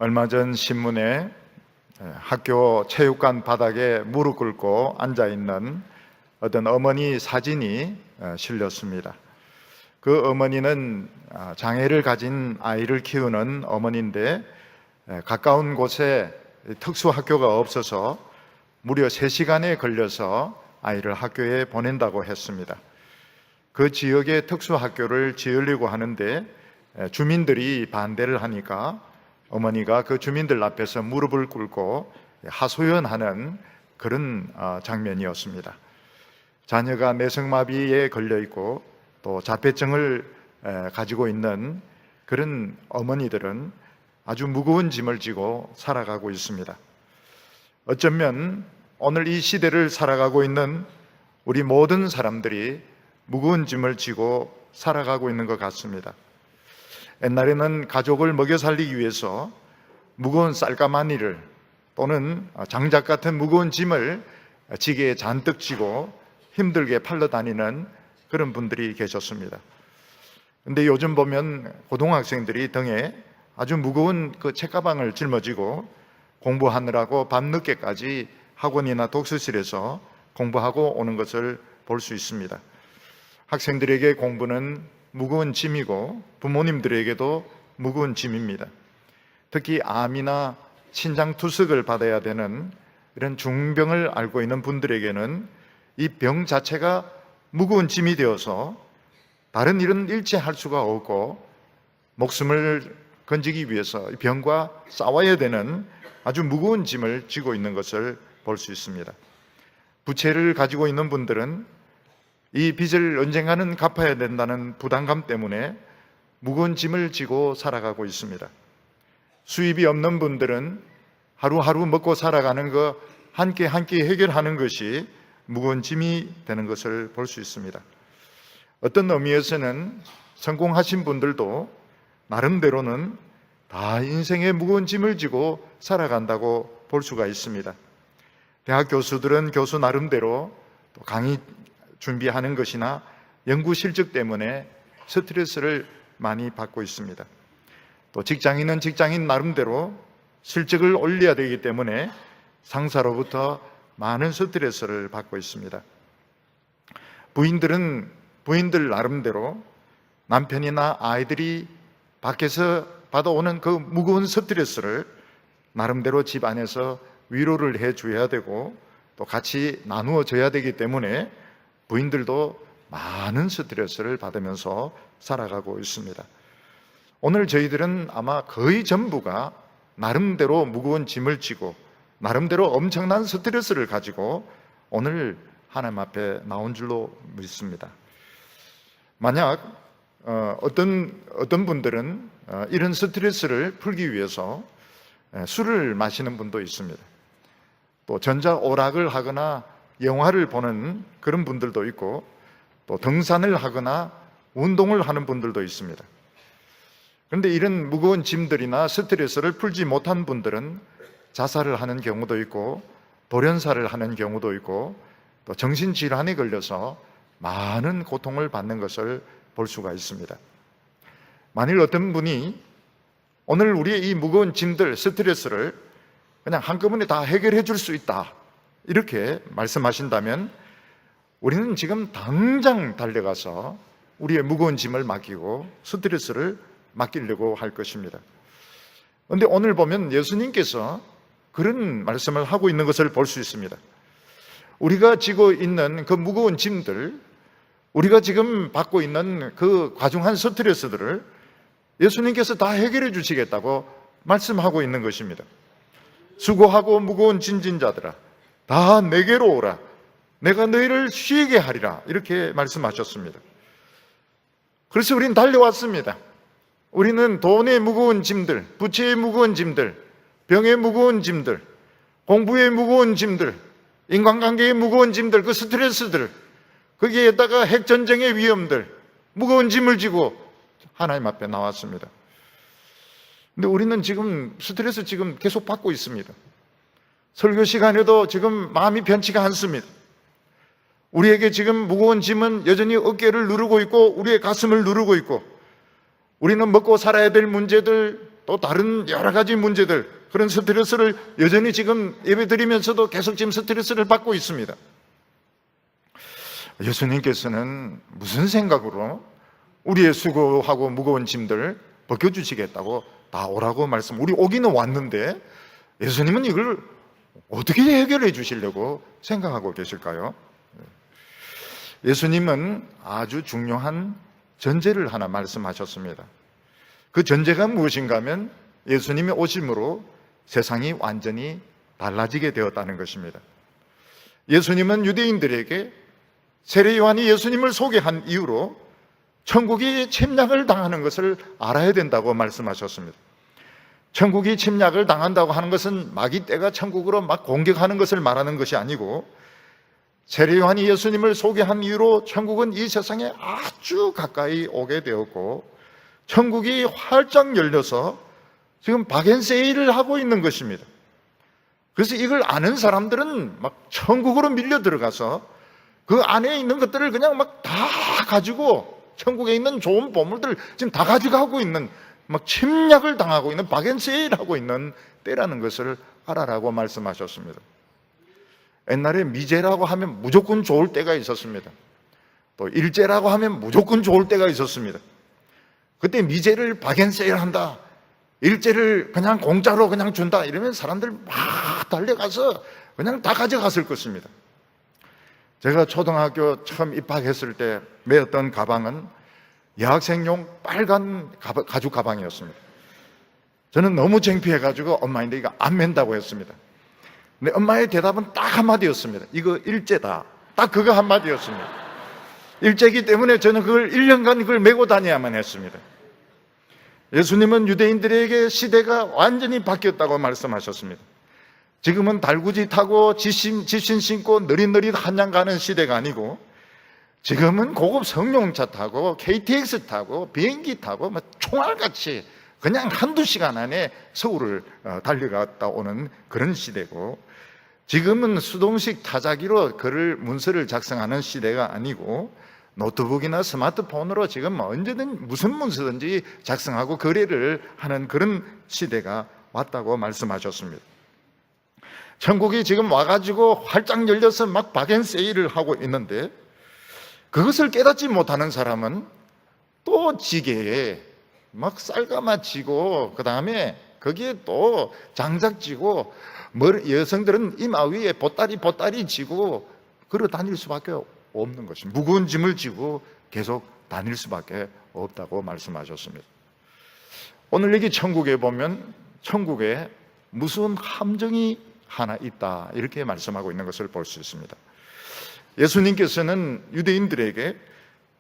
얼마 전 신문에 학교 체육관 바닥에 무릎 꿇고 앉아있는 어떤 어머니 사진이 실렸습니다. 그 어머니는 장애를 가진 아이를 키우는 어머니인데 가까운 곳에 특수학교가 없어서 무려 3시간에 걸려서 아이를 학교에 보낸다고 했습니다. 그 지역에 특수학교를 지으려고 하는데 주민들이 반대를 하니까 어머니가 그 주민들 앞에서 무릎을 꿇고 하소연하는 그런 장면이었습니다. 자녀가 뇌성마비에 걸려 있고 또 자폐증을 가지고 있는 그런 어머니들은 아주 무거운 짐을 지고 살아가고 있습니다. 어쩌면 오늘 이 시대를 살아가고 있는 우리 모든 사람들이 무거운 짐을 지고 살아가고 있는 것 같습니다. 옛날에는 가족을 먹여 살리기 위해서 무거운 쌀가마니를 또는 장작 같은 무거운 짐을 지게에 잔뜩 지고 힘들게 팔러 다니는 그런 분들이 계셨습니다. 그런데 요즘 보면 고등학생들이 등에 아주 무거운 그 책가방을 짊어지고 공부하느라고 밤늦게까지 학원이나 독서실에서 공부하고 오는 것을 볼 수 있습니다. 학생들에게 공부는 무거운 짐이고 부모님들에게도 무거운 짐입니다. 특히 암이나 신장 투석을 받아야 되는 이런 중병을 앓고 있는 분들에게는 이 병 자체가 무거운 짐이 되어서 다른 일은 일체 할 수가 없고 목숨을 건지기 위해서 병과 싸워야 되는 아주 무거운 짐을 지고 있는 것을 볼 수 있습니다. 부채를 가지고 있는 분들은 이 빚을 언젠가는 갚아야 된다는 부담감 때문에 무거운 짐을 지고 살아가고 있습니다. 수입이 없는 분들은 하루하루 먹고 살아가는 거 한 끼 한 끼 해결하는 것이 무거운 짐이 되는 것을 볼 수 있습니다. 어떤 의미에서는 성공하신 분들도 나름대로는 다 인생의 무거운 짐을 지고 살아간다고 볼 수가 있습니다. 대학 교수들은 교수 나름대로 또 강의 준비하는 것이나 연구 실적 때문에 스트레스를 많이 받고 있습니다. 또 직장인은 직장인 나름대로 실적을 올려야 되기 때문에 상사로부터 많은 스트레스를 받고 있습니다. 부인들은 부인들 나름대로 남편이나 아이들이 밖에서 받아오는 그 무거운 스트레스를 나름대로 집 안에서 위로를 해줘야 되고 또 같이 나누어 줘야 되기 때문에 부인들도 많은 스트레스를 받으면서 살아가고 있습니다. 오늘 저희들은 아마 거의 전부가 나름대로 무거운 짐을 지고 나름대로 엄청난 스트레스를 가지고 오늘 하나님 앞에 나온 줄로 믿습니다. 만약 어떤 분들은 이런 스트레스를 풀기 위해서 술을 마시는 분도 있습니다. 또 전자오락을 하거나 영화를 보는 그런 분들도 있고 또 등산을 하거나 운동을 하는 분들도 있습니다. 그런데 이런 무거운 짐들이나 스트레스를 풀지 못한 분들은 자살을 하는 경우도 있고 돌연사를 하는 경우도 있고 또 정신질환에 걸려서 많은 고통을 받는 것을 볼 수가 있습니다. 만일 어떤 분이 오늘 우리의 이 무거운 짐들, 스트레스를 그냥 한꺼번에 다 해결해 줄 수 있다 이렇게 말씀하신다면 우리는 지금 당장 달려가서 우리의 무거운 짐을 맡기고 스트레스를 맡기려고 할 것입니다. 그런데 오늘 보면 예수님께서 그런 말씀을 하고 있는 것을 볼 수 있습니다. 우리가 지고 있는 그 무거운 짐들, 우리가 지금 받고 있는 그 과중한 스트레스들을 예수님께서 다 해결해 주시겠다고 말씀하고 있는 것입니다. 수고하고 무거운 짐진 자들아 다 내게로 오라 내가 너희를 쉬게 하리라 이렇게 말씀하셨습니다. 그래서 우리는 달려왔습니다. 우리는 돈의 무거운 짐들, 부채의 무거운 짐들, 병의 무거운 짐들, 공부의 무거운 짐들, 인간관계의 무거운 짐들, 그 스트레스들, 거기에다가 핵전쟁의 위험들, 무거운 짐을 지고 하나님 앞에 나왔습니다. 근데 우리는 지금 스트레스 지금 계속 받고 있습니다. 설교 시간에도 지금 마음이 편치가 않습니다. 우리에게 지금 무거운 짐은 여전히 어깨를 누르고 있고 우리의 가슴을 누르고 있고 우리는 먹고 살아야 될 문제들, 또 다른 여러 가지 문제들, 그런 스트레스를 여전히 지금 예배드리면서도 계속 지금 스트레스를 받고 있습니다. 예수님께서는 무슨 생각으로 우리의 수고하고 무거운 짐들 벗겨주시겠다고 다 오라고 우리 오기는 왔는데 예수님은 이걸 어떻게 해결해 주시려고 생각하고 계실까요? 예수님은 아주 중요한 전제를 하나 말씀하셨습니다. 그 전제가 무엇인가 하면 예수님이 오심으로 세상이 완전히 달라지게 되었다는 것입니다. 예수님은 유대인들에게 세례 요한이 예수님을 소개한 이후로 천국이 침략을 당하는 것을 알아야 된다고 말씀하셨습니다. 천국이 침략을 당한다고 하는 것은 마귀 떼가 천국으로 막 공격하는 것을 말하는 것이 아니고, 세례 요한이 예수님을 소개한 이후로 천국은 이 세상에 아주 가까이 오게 되었고 천국이 활짝 열려서 지금 박앤세일을 하고 있는 것입니다. 그래서 이걸 아는 사람들은 막 천국으로 밀려 들어가서 그 안에 있는 것들을 그냥 막 다 가지고, 천국에 있는 좋은 보물들 지금 다 가져가고 있는, 막 침략을 당하고 있는, 박앤세일하고 있는 때라는 것을 알아라고 말씀하셨습니다. 옛날에 미제라고 하면 무조건 좋을 때가 있었습니다. 또 일제라고 하면 무조건 좋을 때가 있었습니다. 그때 미제를 박앤세일한다, 일제를 그냥 공짜로 그냥 준다 이러면 사람들 막 달려가서 그냥 다 가져갔을 것입니다. 제가 초등학교 처음 입학했을 때 메었던 가방은 여학생용 빨간 가죽 가방이었습니다. 저는 너무 창피해가지고 엄마인데 이거 안 맨다고 했습니다. 근데 엄마의 대답은 딱 한마디였습니다. 이거 일제다. 딱 그거 한마디였습니다. 일제이기 때문에 저는 그걸 1년간 그걸 메고 다녀야만 했습니다. 예수님은 유대인들에게 시대가 완전히 바뀌었다고 말씀하셨습니다. 지금은 달구지 타고 집신 신고 느릿느릿 한양 가는 시대가 아니고, 지금은 고급 성룡차 타고 KTX 타고 비행기 타고 총알같이 그냥 한두 시간 안에 서울을 달려갔다 오는 그런 시대고, 지금은 수동식 타자기로 글을 문서를 작성하는 시대가 아니고 노트북이나 스마트폰으로 지금 언제든 무슨 문서든지 작성하고 거래를 하는 그런 시대가 왔다고 말씀하셨습니다. 천국이 지금 와가지고 활짝 열려서 막 박앤세일을 하고 있는데, 그것을 깨닫지 못하는 사람은 또 지게에 막 쌀가마 지고, 그 다음에 거기에 또 장작 지고, 여성들은 이마 위에 보따리 지고 걸어 다닐 수밖에 없는 것입니다. 무거운 짐을 지고 계속 다닐 수밖에 없다고 말씀하셨습니다. 오늘 여기 천국에 보면 천국에 무서운 함정이 하나 있다, 이렇게 말씀하고 있는 것을 볼 수 있습니다. 예수님께서는 유대인들에게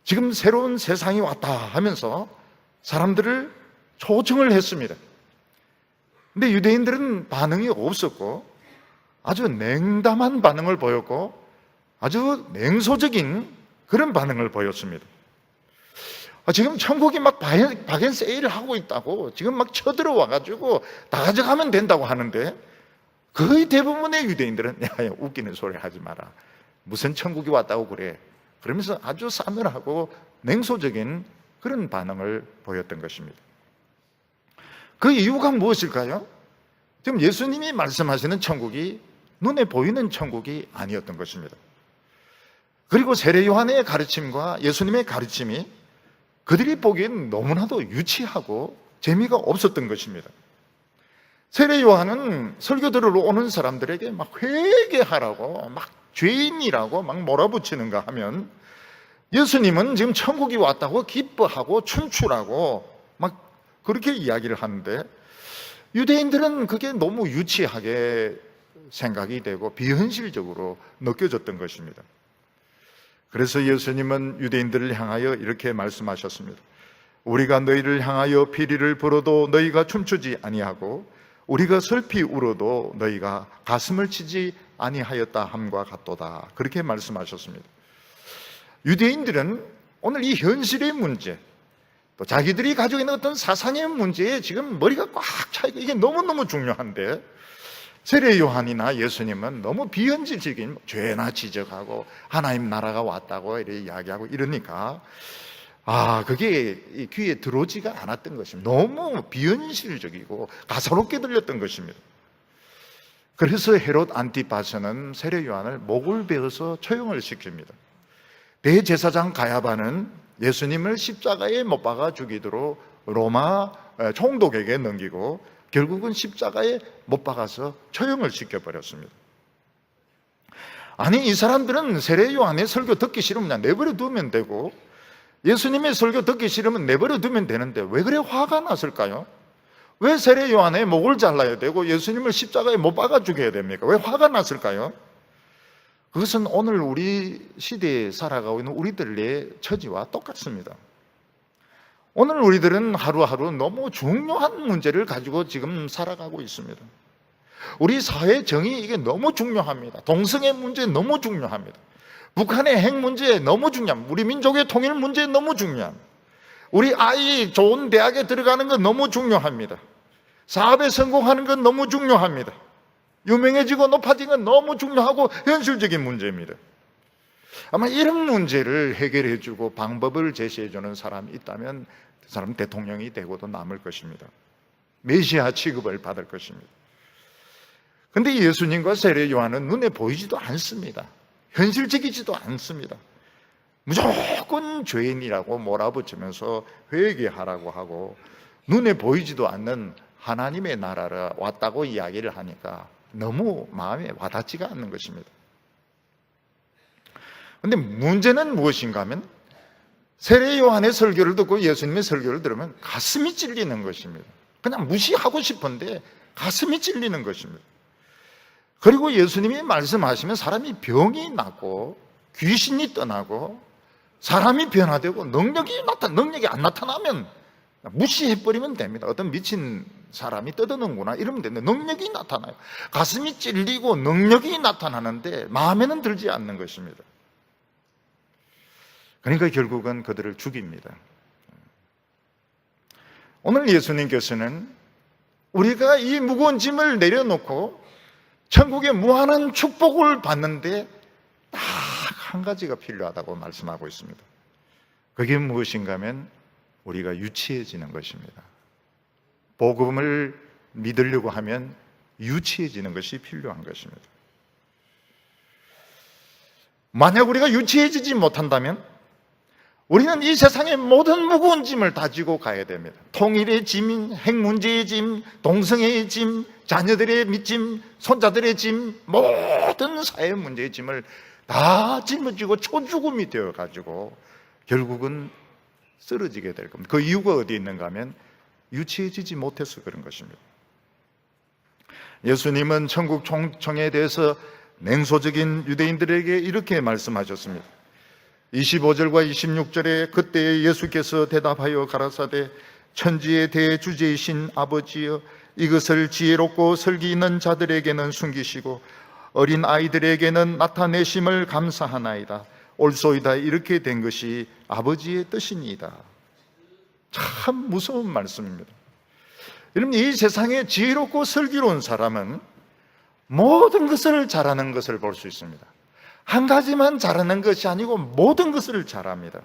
지금 새로운 세상이 왔다 하면서 사람들을 초청을 했습니다. 근데 유대인들은 반응이 없었고 아주 냉담한 반응을 보였고 아주 냉소적인 그런 반응을 보였습니다. 지금 천국이 막 박앤세일을 하고 있다고, 지금 막 쳐들어와가지고 다 가져가면 된다고 하는데, 거의 대부분의 유대인들은 야, 웃기는 소리 하지 마라, 무슨 천국이 왔다고 그래, 그러면서 아주 싸늘하고 냉소적인 그런 반응을 보였던 것입니다. 그 이유가 무엇일까요? 지금 예수님이 말씀하시는 천국이 눈에 보이는 천국이 아니었던 것입니다. 그리고 세례 요한의 가르침과 예수님의 가르침이 그들이 보기엔 너무나도 유치하고 재미가 없었던 것입니다. 세례 요한은 설교 들으러 오는 사람들에게 막 회개하라고, 막 죄인이라고 막 몰아붙이는가 하면, 예수님은 지금 천국이 왔다고 기뻐하고 춤추라고 막 그렇게 이야기를 하는데, 유대인들은 그게 너무 유치하게 생각이 되고 비현실적으로 느껴졌던 것입니다. 그래서 예수님은 유대인들을 향하여 이렇게 말씀하셨습니다. 우리가 너희를 향하여 피리를 불어도 너희가 춤추지 아니하고 우리가 슬피 울어도 너희가 가슴을 치지 아니하였다 함과 같도다, 그렇게 말씀하셨습니다. 유대인들은 오늘 이 현실의 문제, 또 자기들이 가지고 있는 어떤 사상의 문제에 지금 머리가 꽉 차있고, 이게 너무너무 중요한데, 세례 요한이나 예수님은 너무 비현실적인 죄나 지적하고 하나님 나라가 왔다고 이렇게 이야기하고 이러니까 그게 귀에 들어오지가 않았던 것입니다. 너무 비현실적이고 가소롭게 들렸던 것입니다. 그래서 헤롯 안티파스는 세례 요한을 목을 베어서 처형을 시킵니다. 대제사장 가야바는 예수님을 십자가에 못 박아 죽이도록 로마 총독에게 넘기고 결국은 십자가에 못 박아서 처형을 시켜버렸습니다. 아니, 이 사람들은 세례 요한의 설교 듣기 싫으면 그냥 내버려 두면 되고, 예수님의 설교 듣기 싫으면 내버려 두면 되는데 왜 그래 화가 났을까요? 왜 세례 요한의 목을 잘라야 되고 예수님을 십자가에 못 박아 죽여야 됩니까? 왜 화가 났을까요? 그것은 오늘 우리 시대에 살아가고 있는 우리들의 처지와 똑같습니다. 오늘 우리들은 하루하루 너무 중요한 문제를 가지고 지금 살아가고 있습니다. 우리 사회 정의, 이게 너무 중요합니다. 동성애 문제 너무 중요합니다. 북한의 핵 문제 너무 중요합니다. 우리 민족의 통일 문제 너무 중요합니다. 우리 아이 좋은 대학에 들어가는 건 너무 중요합니다. 사업에 성공하는 건 너무 중요합니다. 유명해지고 높아지는 건 너무 중요하고 현실적인 문제입니다. 아마 이런 문제를 해결해 주고 방법을 제시해 주는 사람이 있다면 그 사람은 대통령이 되고도 남을 것입니다. 메시아 취급을 받을 것입니다. 그런데 예수님과 세례 요한은 눈에 보이지도 않습니다. 현실적이지도 않습니다. 무조건 죄인이라고 몰아붙이면서 회개하라고 하고 눈에 보이지도 않는 하나님의 나라를 왔다고 이야기를 하니까 너무 마음에 와닿지가 않는 것입니다. 그런데 문제는 무엇인가 하면 세례 요한의 설교를 듣고 예수님의 설교를 들으면 가슴이 찔리는 것입니다. 그냥 무시하고 싶은데 가슴이 찔리는 것입니다. 그리고 예수님이 말씀하시면 사람이 병이 낫고 귀신이 떠나고 사람이 변화되고 능력이 안 나타나면 무시해버리면 됩니다. 어떤 미친 사람이 떠드는구나 이러면 되는데 능력이 나타나요. 가슴이 찔리고 능력이 나타나는데 마음에는 들지 않는 것입니다. 그러니까 결국은 그들을 죽입니다. 오늘 예수님께서는 우리가 이 무거운 짐을 내려놓고 천국의 무한한 축복을 받는데 딱 한 가지가 필요하다고 말씀하고 있습니다. 그게 무엇인가 하면 우리가 유치해지는 것입니다. 복음을 믿으려고 하면 유치해지는 것이 필요한 것입니다. 만약 우리가 유치해지지 못한다면 우리는 이 세상의 모든 무거운 짐을 다 지고 가야 됩니다. 통일의 짐, 핵 문제의 짐, 동성애의 짐, 자녀들의 밑짐, 손자들의 짐, 모든 사회 문제의 짐을 다 짊어지고 초죽음이 되어가지고 결국은 쓰러지게 될 겁니다. 그 이유가 어디에 있는가 하면 유치해지지 못해서 그런 것입니다. 예수님은 천국 총청에 대해서 냉소적인 유대인들에게 이렇게 말씀하셨습니다. 25절과 26절에 그때 예수께서 대답하여 가라사대 천지의 대주제이신 아버지여 이것을 지혜롭고 설기 있는 자들에게는 숨기시고 어린 아이들에게는 나타내심을 감사하나이다. 옳소이다. 이렇게 된 것이 아버지의 뜻이니이다. 참 무서운 말씀입니다. 여러분, 이 세상에 지혜롭고 슬기로운 사람은 모든 것을 잘하는 것을 볼 수 있습니다. 한 가지만 잘하는 것이 아니고 모든 것을 잘합니다.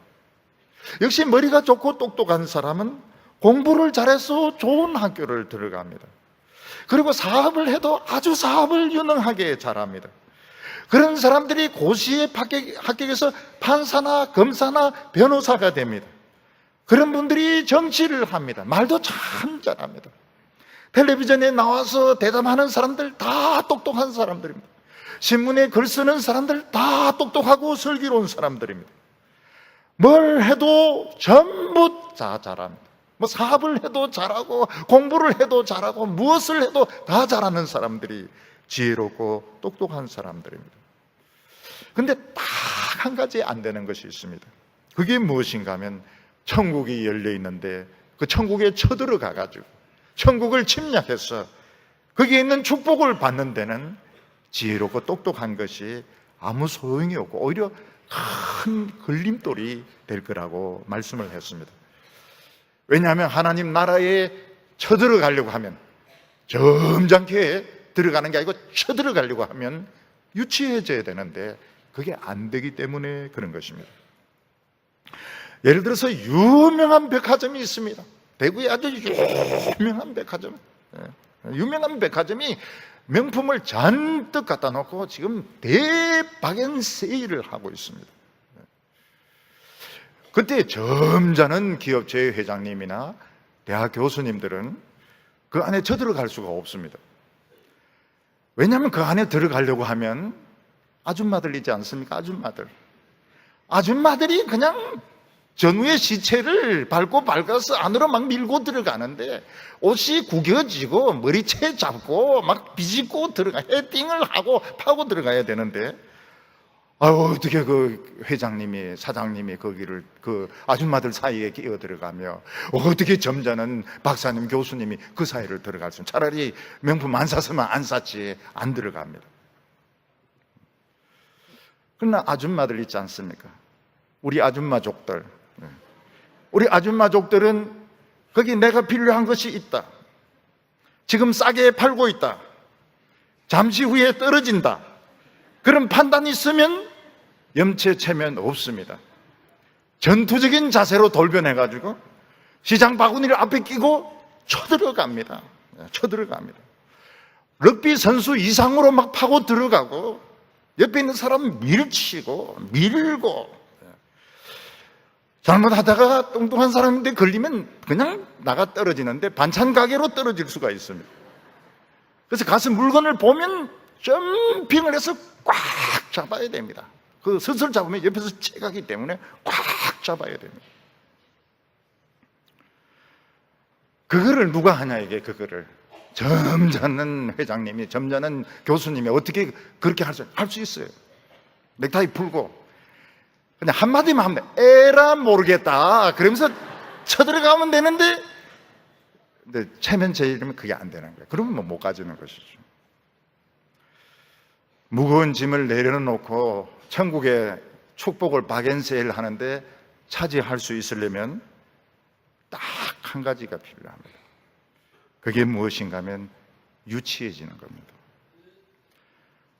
역시 머리가 좋고 똑똑한 사람은 공부를 잘해서 좋은 학교를 들어갑니다. 그리고 사업을 해도 아주 사업을 유능하게 잘합니다. 그런 사람들이 고시에 합격해서 판사나 검사나 변호사가 됩니다. 그런 분들이 정치를 합니다. 말도 참 잘합니다. 텔레비전에 나와서 대담하는 사람들 다 똑똑한 사람들입니다. 신문에 글 쓰는 사람들 다 똑똑하고 슬기로운 사람들입니다. 뭘 해도 전부 다 잘합니다. 뭐 사업을 해도 잘하고 공부를 해도 잘하고 무엇을 해도 다 잘하는 사람들이 지혜롭고 똑똑한 사람들입니다. 근데 딱 한 가지 안 되는 것이 있습니다. 그게 무엇인가 하면 천국이 열려 있는데 그 천국에 쳐들어가 가지고 천국을 침략해서 거기에 있는 축복을 받는 데는 지혜롭고 똑똑한 것이 아무 소용이 없고 오히려 큰 걸림돌이 될 거라고 말씀을 했습니다. 왜냐하면 하나님 나라에 쳐들어가려고 하면 점잖게 들어가는 게 아니고 쳐들어가려고 하면 유치해져야 되는데 그게 안 되기 때문에 그런 것입니다. 예를 들어서 유명한 백화점이 있습니다. 대구에 아주 유명한 백화점, 유명한 백화점이 명품을 잔뜩 갖다 놓고 지금 대박연 세일을 하고 있습니다. 그때 점잖은 기업체의 회장님이나 대학 교수님들은 그 안에 쳐들어갈 수가 없습니다. 왜냐하면 그 안에 들어가려고 하면 아줌마들 있지 않습니까? 아줌마들이 그냥 전우의 시체를 밟아서 안으로 막 밀고 들어가는데 옷이 구겨지고 머리채 잡고 막 비집고 헤딩을 하고 파고 들어가야 되는데, 어떻게 그 회장님이, 사장님이 거기를 그 아줌마들 사이에 끼어 들어가며 어떻게 점잖은 박사님, 교수님이 그 사이를 들어갈 수, 차라리 명품 안 샀으면 안 샀지, 안 들어갑니다. 그러나 아줌마들 있지 않습니까? 우리 아줌마족들은 거기 내가 필요한 것이 있다, 지금 싸게 팔고 있다, 잠시 후에 떨어진다, 그런 판단이 있으면 염치체면 없습니다. 전투적인 자세로 돌변해가지고 시장 바구니를 앞에 끼고 쳐들어갑니다. 럭비 선수 이상으로 막 파고 들어가고 옆에 있는 사람 밀치고 밀고, 잘못하다가 뚱뚱한 사람인데 걸리면 그냥 나가 떨어지는데 반찬 가게로 떨어질 수가 있습니다. 그래서 가서 물건을 보면 점핑을 해서 꽉 잡아야 됩니다. 그 스스로 잡으면 옆에서 채가기 때문에 꽉 잡아야 됩니다. 그거를 누가 하냐, 이게 그거를. 점잖은 회장님이, 점잖은 교수님이 어떻게 그렇게 할 수 있어요? 넥타이 풀고 그냥 한마디만 하면 에라 모르겠다 그러면서 쳐들어가면 되는데, 근데 체면제일이면 그게 안 되는 거예요. 그러면 못 가지는 것이죠. 무거운 짐을 내려놓고 천국의 축복을 박연세일 하는데 차지할 수 있으려면 딱 한 가지가 필요합니다. 그게 무엇인가 하면 유치해지는 겁니다.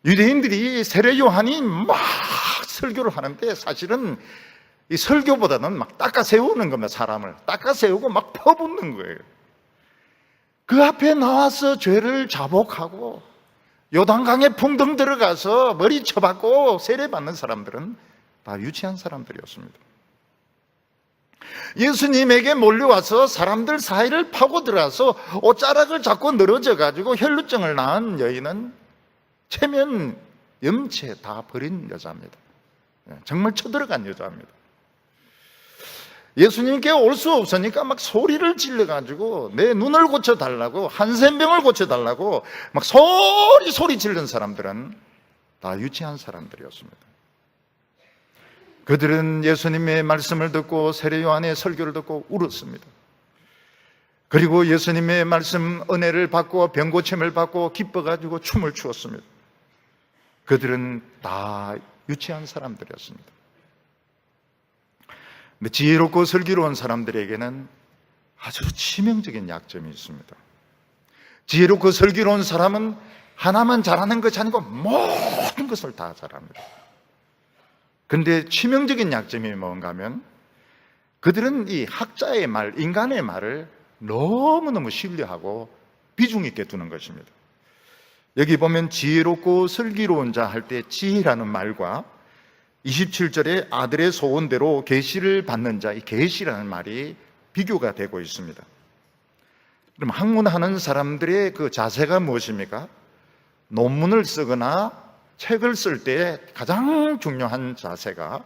유대인들이 세례 요한이 막 설교를 하는데 사실은 이 설교보다는 막 닦아 세우는 겁니다. 사람을 닦아 세우고 막 퍼붓는 거예요. 그 앞에 나와서 죄를 자복하고 요단강에 풍덩 들어가서 머리 쳐박고 세례받는 사람들은 다 유치한 사람들이었습니다. 예수님에게 몰려와서 사람들 사이를 파고 들어가서 옷자락을 잡고 늘어져 가지고 혈루증을 낳은 여인은 체면, 염체 다 버린 여자입니다. 정말 쳐들어간 여자입니다. 예수님께 올 수 없으니까 막 소리를 질러가지고 내 눈을 고쳐달라고, 한센병을 고쳐달라고 막 소리 지르는 사람들은 다 유치한 사람들이었습니다. 그들은 예수님의 말씀을 듣고 세례 요한의 설교를 듣고 울었습니다. 그리고 예수님의 말씀 은혜를 받고 병고침을 받고 기뻐가지고 춤을 추었습니다. 그들은 다 유치한 사람들이었습니다. 근데 지혜롭고 슬기로운 사람들에게는 아주 치명적인 약점이 있습니다. 지혜롭고 슬기로운 사람은 하나만 잘하는 것이 아니고 모든 것을 다 잘합니다. 그런데 치명적인 약점이 뭔가 하면 그들은 이 학자의 말, 인간의 말을 너무너무 신뢰하고 비중 있게 두는 것입니다. 여기 보면 지혜롭고 슬기로운 자 할 때 지혜라는 말과 27절에 아들의 소원대로 계시를 받는 자, 이 계시라는 말이 비교가 되고 있습니다. 그럼 학문하는 사람들의 그 자세가 무엇입니까? 논문을 쓰거나 책을 쓸 때 가장 중요한 자세가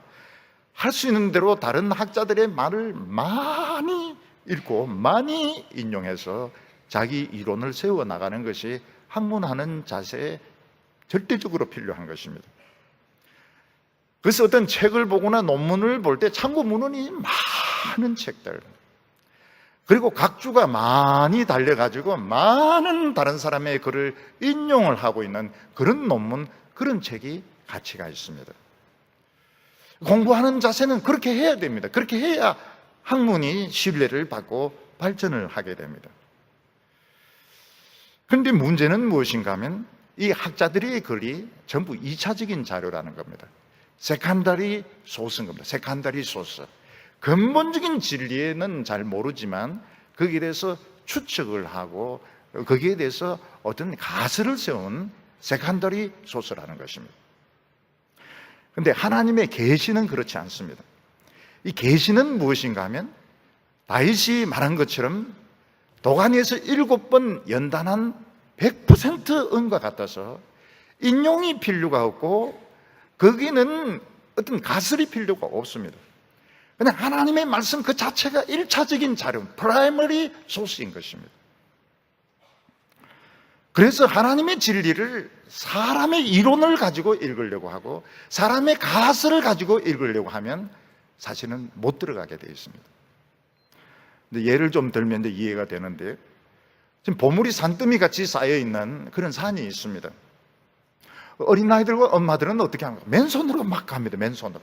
할 수 있는 대로 다른 학자들의 말을 많이 읽고 많이 인용해서 자기 이론을 세워나가는 것이 학문하는 자세에 절대적으로 필요한 것입니다. 그래서 어떤 책을 보거나 논문을 볼 때 참고 문헌이 많은 책들, 그리고 각주가 많이 달려가지고 많은 다른 사람의 글을 인용을 하고 있는 그런 논문, 그런 책이 가치가 있습니다. 공부하는 자세는 그렇게 해야 됩니다. 그렇게 해야 학문이 신뢰를 받고 발전을 하게 됩니다. 그런데 문제는 무엇인가 하면 이 학자들의 글이 전부 2차적인 자료라는 겁니다. 세컨더리 소스인 겁니다. 세컨더리 소스. 근본적인 진리에는 잘 모르지만 거기에 대해서 추측을 하고 거기에 대해서 어떤 가설을 세운 세컨더리 소스라는 것입니다. 그런데 하나님의 계시는 그렇지 않습니다. 이 계시는 무엇인가 하면 다윗이 말한 것처럼 도가니에서 7번 연단한 100% 은과 같아서 인용이 필요가 없고 거기는 어떤 가설이 필요가 없습니다. 그냥 하나님의 말씀 그 자체가 1차적인 자료, 프라이머리 소스인 것입니다. 그래서 하나님의 진리를 사람의 이론을 가지고 읽으려고 하고 사람의 가설을 가지고 읽으려고 하면 사실은 못 들어가게 되어 있습니다. 근데 예를 좀 들면 이해가 되는데, 지금 보물이 산더미 같이 쌓여 있는 그런 산이 있습니다. 어린아이들과 엄마들은 어떻게 합니까? 맨손으로 막 갑니다. 맨손으로.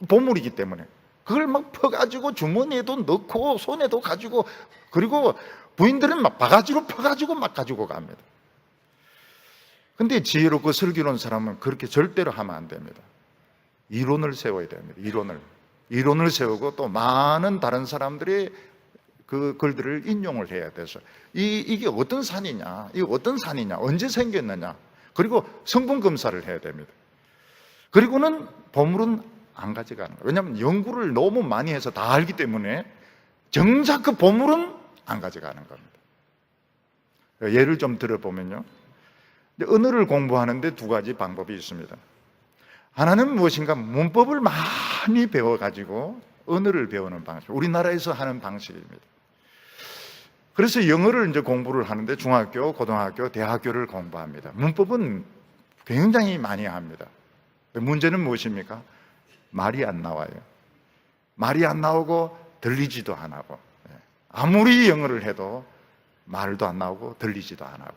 보물이기 때문에 그걸 막 퍼가지고 주머니에도 넣고 손에도 가지고, 그리고 부인들은 막 바가지로 퍼가지고 막 가지고 갑니다. 근데 지혜롭고 슬기로운 사람은 그렇게 절대로 하면 안 됩니다. 이론을 세워야 됩니다. 이론을 세우고 또 많은 다른 사람들이 그 글들을 인용을 해야 돼서 이게 어떤 산이냐, 이게 어떤 산이냐, 언제 생겼느냐, 그리고 성분 검사를 해야 됩니다. 그리고는 보물은 안 가져가는 거예요. 왜냐하면 연구를 너무 많이 해서 다 알기 때문에 정작 그 보물은 안 가져가는 겁니다. 예를 좀 들어보면요, 언어를 공부하는데 두 가지 방법이 있습니다. 하나는 무엇인가 문법을 많이 배워가지고 언어를 배우는 방식, 우리나라에서 하는 방식입니다. 그래서 영어를 이제 공부를 하는데 중학교, 고등학교, 대학교를 공부합니다. 문법은 굉장히 많이 합니다. 문제는 무엇입니까? 말이 안 나와요. 말이 안 나오고 들리지도 안 하고, 아무리 영어를 해도 말도 안 나오고 들리지도 안 하고.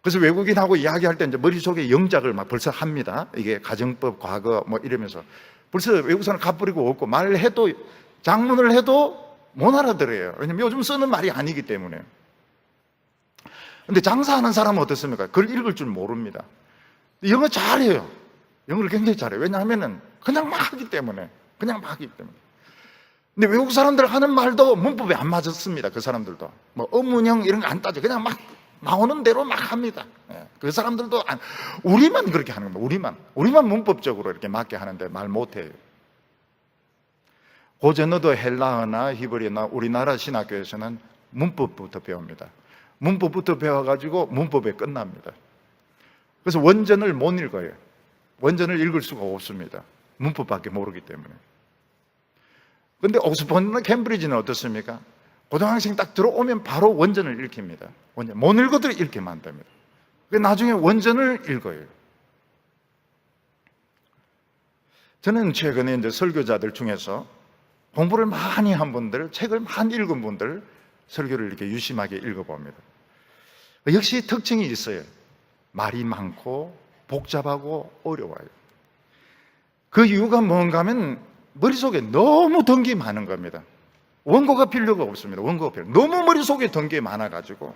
그래서 외국인하고 이야기할 때 이제 머릿속에 영작을 막 벌써 합니다. 이게 가정법, 과거 뭐 이러면서 벌써 외국 사람 값부리고 없고, 말을 해도, 장문을 해도 못 알아들어요. 왜냐면 요즘 쓰는 말이 아니기 때문에. 근데 장사하는 사람은 어떻습니까? 그걸 읽을 줄 모릅니다. 영어 잘해요. 영어를 굉장히 잘해요. 왜냐하면은 그냥 막 하기 때문에. 근데 외국 사람들 하는 말도 문법에 안 맞았습니다. 그 사람들도. 뭐 어문형 이런 거 안 따져. 그냥 막 나오는 대로 막 합니다. 그 사람들도 우리만 그렇게 하는 겁니다. 우리만 문법적으로 이렇게 맞게 하는데 말 못해요. 고전어도 헬라어나 히브리어나 우리나라 신학교에서는 문법부터 배웁니다. 문법부터 배워가지고 문법에 끝납니다. 그래서 원전을 못 읽어요. 원전을 읽을 수가 없습니다. 문법밖에 모르기 때문에. 그런데 옥스퍼드나 캠브리지는 어떻습니까? 고등학생 딱 들어오면 바로 원전을 읽힙니다. 원전. 못 읽어도 읽게 만듭니다. 나중에 원전을 읽어요. 저는 최근에 이제 설교자들 중에서 공부를 많이 한 분들, 책을 많이 읽은 분들 설교를 이렇게 유심하게 읽어봅니다. 역시 특징이 있어요. 말이 많고 복잡하고 어려워요. 그 이유가 뭔가 하면 머릿속에 너무 덩기 많은 겁니다. 원고가 필요가 없습니다. 너무 머릿속에 덩기 많아가지고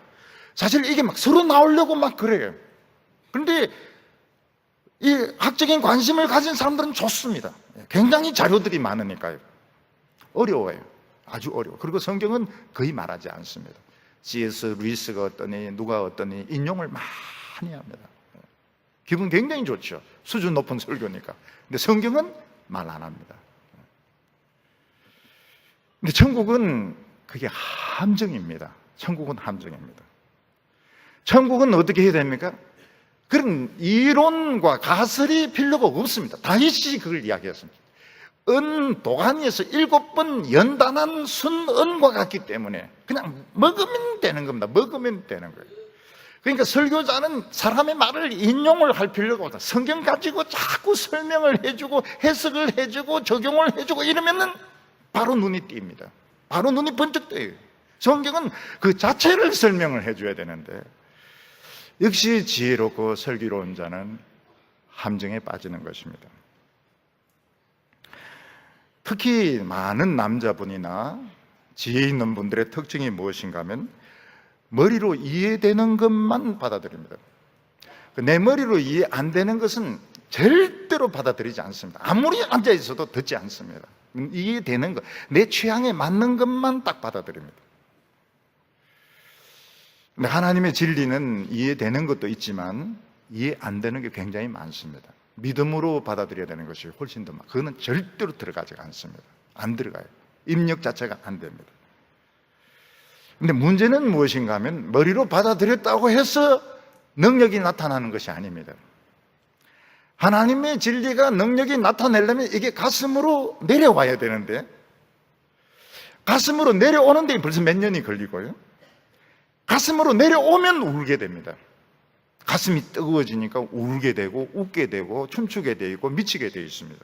사실 이게 막 서로 나오려고 막 그래요. 그런데 이 학적인 관심을 가진 사람들은 좋습니다. 굉장히 자료들이 많으니까요. 어려워요. 아주 어려워. 그리고 성경은 거의 말하지 않습니다. C.S. 루이스가 어떠니, 누가 어떠니 인용을 많이 합니다. 기분 굉장히 좋죠. 수준 높은 설교니까. 근데 성경은 말 안 합니다. 근데 천국은 그게 함정입니다. 천국은 함정입니다. 천국은 어떻게 해야 됩니까? 그런 이론과 가설이 필요가 없습니다. 다윗이 그걸 이야기했습니다. 도가니에서 7번 연단한 순은과 같기 때문에 그냥 먹으면 되는 겁니다. 먹으면 되는 거예요. 그러니까 설교자는 사람의 말을 인용을 할 필요가 없다. 성경 가지고 자꾸 설명을 해주고 해석을 해주고 적용을 해주고 이러면은 바로 눈이 띕니다. 바로 눈이 번쩍 떠요. 성경은 그 자체를 설명을 해줘야 되는데 역시 지혜롭고 슬기로운 자는 함정에 빠지는 것입니다. 특히 많은 남자분이나 지혜 있는 분들의 특징이 무엇인가 하면 머리로 이해되는 것만 받아들입니다. 내 머리로 이해 안 되는 것은 절대로 받아들이지 않습니다. 아무리 앉아있어도 듣지 않습니다. 이해되는 것, 내 취향에 맞는 것만 딱 받아들입니다. 근데 하나님의 진리는 이해되는 것도 있지만 이해 안 되는 게 굉장히 많습니다. 믿음으로 받아들여야 되는 것이 훨씬 더 많아요. 그거는 절대로 들어가지가 않습니다. 안 들어가요. 입력 자체가 안 됩니다. 근데 문제는 무엇인가 하면 머리로 받아들였다고 해서 능력이 나타나는 것이 아닙니다. 하나님의 진리가 능력이 나타내려면 이게 가슴으로 내려와야 되는데, 가슴으로 내려오는데 벌써 몇 년이 걸리고요. 가슴으로 내려오면 울게 됩니다. 가슴이 뜨거워지니까 울게 되고 웃게 되고 춤추게 되고 미치게 되어 있습니다.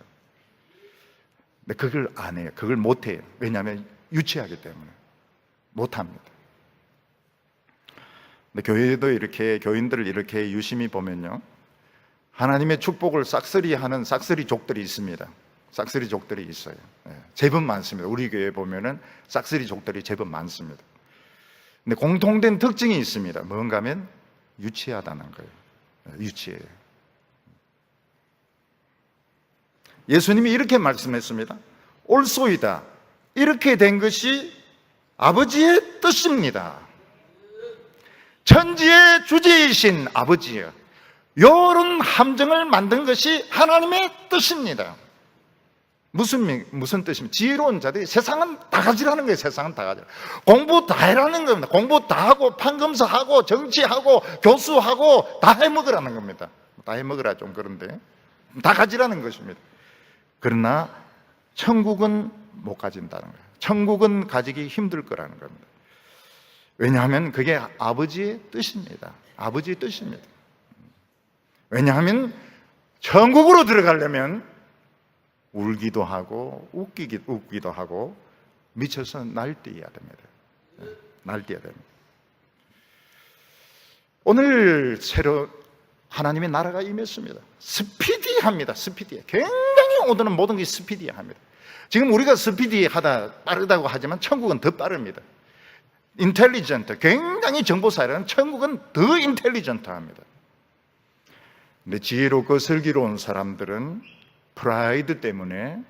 근데 그걸 안 해요. 그걸 못 해요. 왜냐하면 유치하기 때문에 못 합니다. 근데 교회도 이렇게, 교인들을 이렇게 유심히 보면요, 하나님의 축복을 싹쓸이하는 싹쓸이족들이 있습니다. 싹쓸이족들이 있어요. 제법 많습니다. 우리 교회에 보면은 싹쓸이족들이 제법 많습니다. 근데 공통된 특징이 있습니다. 뭔가 하면 유치하다는 거예요. 유치해요. 예수님이 이렇게 말씀했습니다. 옳소이다. 이렇게 된 것이 아버지의 뜻입니다. 천지의 주제이신 아버지여, 이런 함정을 만든 것이 하나님의 뜻입니다. 무슨 뜻입니까? 지혜로운 자들이 세상은 다 가지라는 거예요. 세상은 다 가지라. 공부 다 해라는 겁니다. 공부 다 하고 판검사하고 정치하고 교수하고 다 해먹으라는 겁니다. 다 해먹으라 좀 그런데 다 가지라는 것입니다. 그러나 천국은 못 가진다는 거예요. 천국은 가지기 힘들 거라는 겁니다. 왜냐하면 그게 아버지의 뜻입니다. 아버지의 뜻입니다. 왜냐하면 천국으로 들어가려면 울기도 하고 웃기도 하고 미쳐서 날뛰어야 됩니다. 날뛰어야 됩니다. 오늘 새로 하나님의 나라가 임했습니다. 스피디합니다. 스피디해. 굉장히 오늘은 모든 게 스피디합니다. 지금 우리가 스피디하다 빠르다고 하지만 천국은 더 빠릅니다. 인텔리전트, 굉장히 정보사회라는 천국은 더 인텔리전트합니다. 근데 지혜롭고 슬기로운 사람들은 프라이드 때문에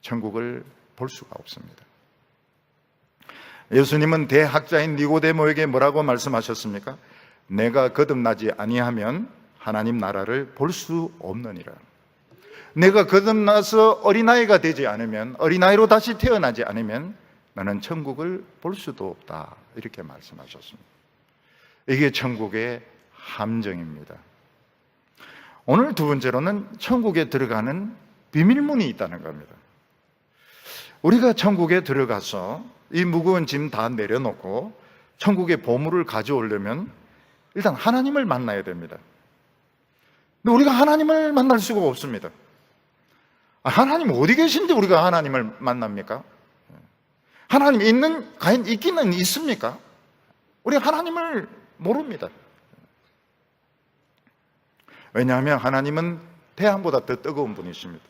천국을 볼 수가 없습니다. 예수님은 대학자인 니고데모에게 뭐라고 말씀하셨습니까? 내가 거듭나지 아니하면 하나님 나라를 볼 수 없느니라. 내가 거듭나서 어린아이가 되지 않으면, 어린아이로 다시 태어나지 않으면 나는 천국을 볼 수도 없다. 이렇게 말씀하셨습니다. 이게 천국의 함정입니다. 오늘 두 번째로는 천국에 들어가는 비밀문이 있다는 겁니다. 우리가 천국에 들어가서 이 무거운 짐 다 내려놓고 천국의 보물을 가져오려면 일단 하나님을 만나야 됩니다. 근데 우리가 하나님을 만날 수가 없습니다. 하나님 어디 계신데 우리가 하나님을 만납니까? 하나님 과연 있기는 있습니까? 우리 하나님을 모릅니다. 왜냐하면 하나님은 태양보다 더 뜨거운 분이십니다.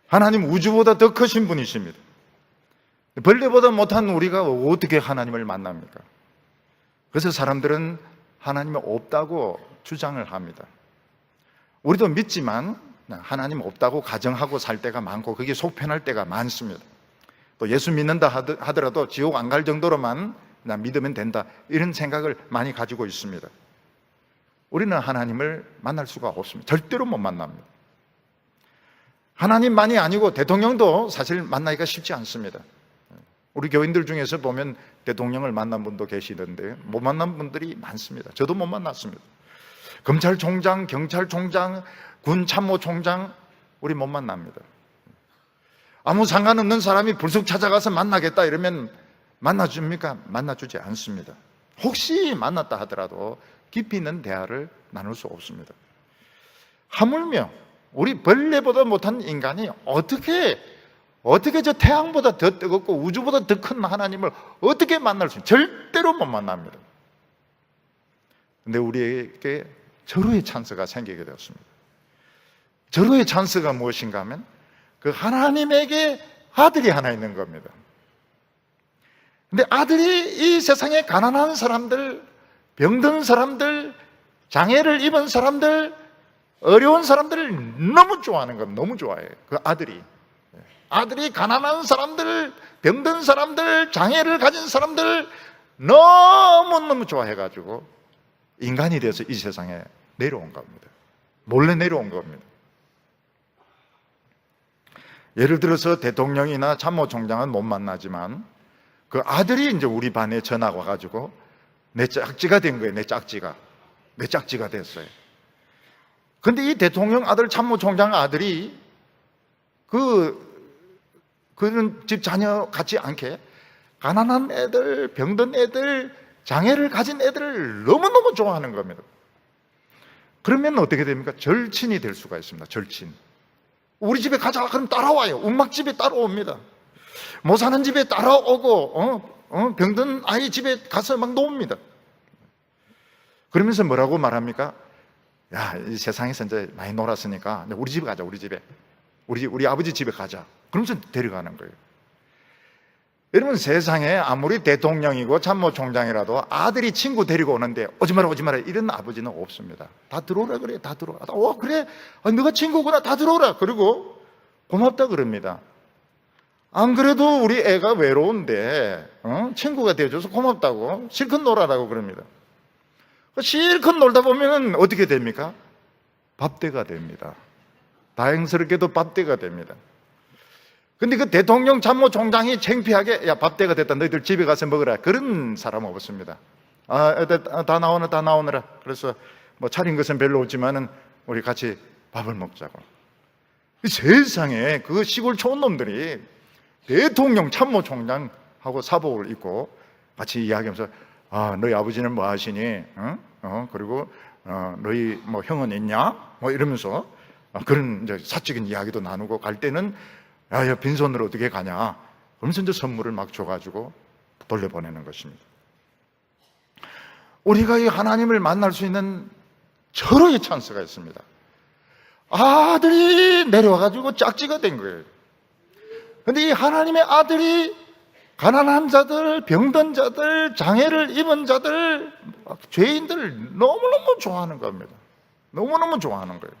하나님 우주보다 더 크신 분이십니다. 벌레보다 못한 우리가 어떻게 하나님을 만납니까? 그래서 사람들은 하나님이 없다고 주장을 합니다. 우리도 믿지만 하나님 없다고 가정하고 살 때가 많고 그게 속편할 때가 많습니다. 또 예수 믿는다 하더라도 지옥 안 갈 정도로만 그냥 믿으면 된다, 이런 생각을 많이 가지고 있습니다. 우리는 하나님을 만날 수가 없습니다. 절대로 못 만납니다. 하나님만이 아니고 대통령도 사실 만나기가 쉽지 않습니다. 우리 교인들 중에서 보면 대통령을 만난 분도 계시던데 못 만난 분들이 많습니다. 저도 못 만났습니다. 검찰총장, 경찰총장, 군참모총장 우리 못 만납니다. 아무 상관없는 사람이 불쑥 찾아가서 만나겠다 이러면 만나줍니까? 만나주지 않습니다. 혹시 만났다 하더라도 깊이 있는 대화를 나눌 수 없습니다. 하물며 우리 벌레보다 못한 인간이 어떻게 저 태양보다 더 뜨겁고 우주보다 더 큰 하나님을 어떻게 만날 수 있어요? 절대로 못 만납니다. 근데 우리에게 절호의 찬스가 생기게 되었습니다. 절호의 찬스가 무엇인가 하면 그 하나님에게 아들이 하나 있는 겁니다. 근데 아들이 이 세상에 가난한 사람들, 병든 사람들, 장애를 입은 사람들, 어려운 사람들을 너무 좋아하는 겁니다. 너무 좋아해요. 그 아들이 아들이 가난한 사람들, 병든 사람들, 장애를 가진 사람들 너무너무 좋아해가지고 인간이 돼서 이 세상에 내려온 겁니다. 몰래 내려온 겁니다. 예를 들어서 대통령이나 참모총장은 못 만나지만 그 아들이 이제 우리 반에 전화가 와가지고 내 짝지가 된 거예요. 내 짝지가 됐어요. 근데 이 대통령 아들, 참모총장 아들이 그런 집 자녀 같지 않게 가난한 애들, 병든 애들, 장애를 가진 애들을 너무너무 좋아하는 겁니다. 그러면 어떻게 됩니까? 절친이 될 수가 있습니다. 절친. 우리 집에 가자. 그럼 따라와요. 움막집에 따라옵니다. 못 사는 집에 따라오고 병든 아이 집에 가서 막 놓습니다. 그러면서 뭐라고 말합니까? 야, 이 세상에서 이제 많이 놀았으니까 우리 집에 가자. 우리 집에. 우리 아버지 집에 가자. 그러면서 데려가는 거예요. 여러분, 세상에 아무리 대통령이고 참모총장이라도 아들이 친구 데리고 오는데 오지 마라 이런 아버지는 없습니다. 다 들어오라 그래. 다 들어오라. 그래. 너가 친구구나. 다 들어오라. 그리고 고맙다 그럽니다. 안 그래도 우리 애가 외로운데 친구가 되어줘서 고맙다고 실컷 놀아라고 그럽니다. 실컷 놀다 보면 어떻게 됩니까? 밥대가 됩니다. 다행스럽게도 밥대가 됩니다. 근데 그 대통령 참모총장이 창피하게 야, 밥대가 됐다. 너희들 집에 가서 먹으라. 그런 사람은 없습니다. 다 나오느라. 그래서 뭐 차린 것은 별로 없지만은 우리 같이 밥을 먹자고. 세상에 그 시골 촌놈들이 대통령 참모총장하고 사복을 입고 같이 이야기하면서 너희 아버지는 뭐 하시니? 그리고 너희 뭐 형은 있냐? 뭐 이러면서 그런 이제 사적인 이야기도 나누고 갈 때는 야, 빈손으로 어떻게 가냐? 그러면서 이제 선물을 막 줘가지고 돌려보내는 것입니다. 우리가 이 하나님을 만날 수 있는 절호의 찬스가 있습니다. 아들이 내려와가지고 짝지가 된 거예요. 근데 이 하나님의 아들이 가난한 자들, 병든 자들, 장애를 입은 자들, 죄인들을 너무너무 좋아하는 겁니다. 너무너무 좋아하는 거예요.